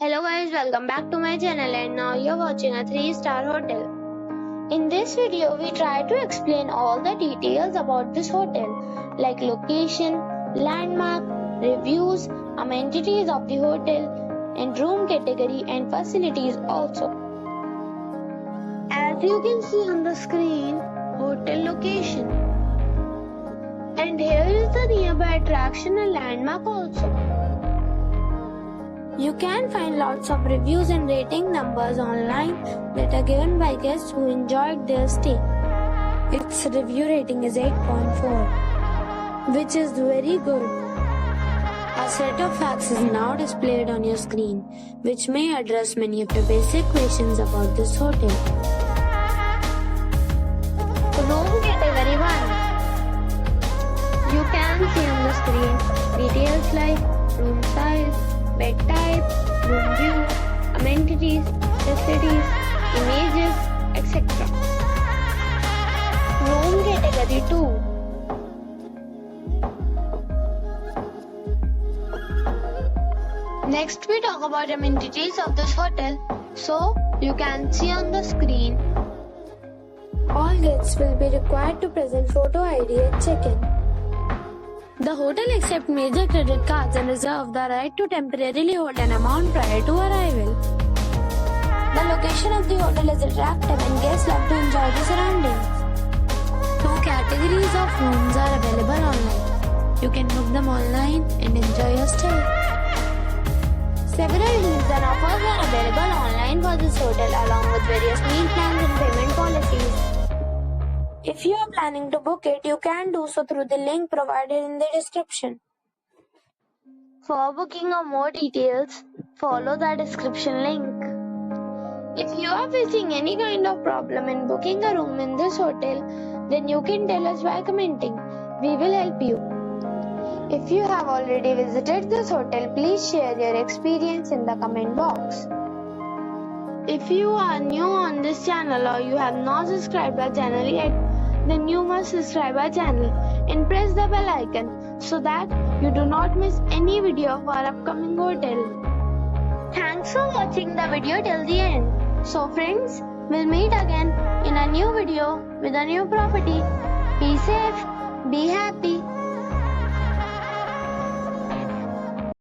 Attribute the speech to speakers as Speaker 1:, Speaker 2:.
Speaker 1: Hello guys, welcome back to my channel and now you're watching a 3-star hotel. In this video, we try to explain all the details about this hotel like location, landmark, reviews, amenities of the hotel and room category and facilities also. As you can see on the screen, hotel location. And here is the nearby attraction and landmark also. You can find lots of reviews and rating numbers online that are given by guests who enjoyed their stay. Its review rating is 8.4, which is very good. A set of facts is now displayed on your screen, which may address many of your basic questions about this hotel. Room category 1. You can see on the screen details like room size, bed type, room view, amenities, facilities, images, etc. Room category 2. Next we talk about amenities of this hotel. So you can see on the screen. All guests will be required to present photo ID at check-in. The hotel accepts major credit cards and reserves the right to temporarily hold an amount prior to arrival. The location of the hotel is attractive and guests love to enjoy the surroundings. 2 categories of rooms are available online. You can book them online and enjoy your stay. Several deals and offers are available online for this hotel along with various meal plans and payment policies. If you are planning to book it, you can do so through the link provided in the description. For booking or more details, follow the description link. If you are facing any kind of problem in booking a room in this hotel, then you can tell us by commenting. We will help you. If you have already visited this hotel, please share your experience in the comment box. If you are new on this channel or you have not subscribed our channel yet, then you must subscribe our channel and press the bell icon so that you do not miss any video of our upcoming hotel. Thanks for watching the video till the end. So friends, we'll meet again in a new video with a new property. Be safe, be happy.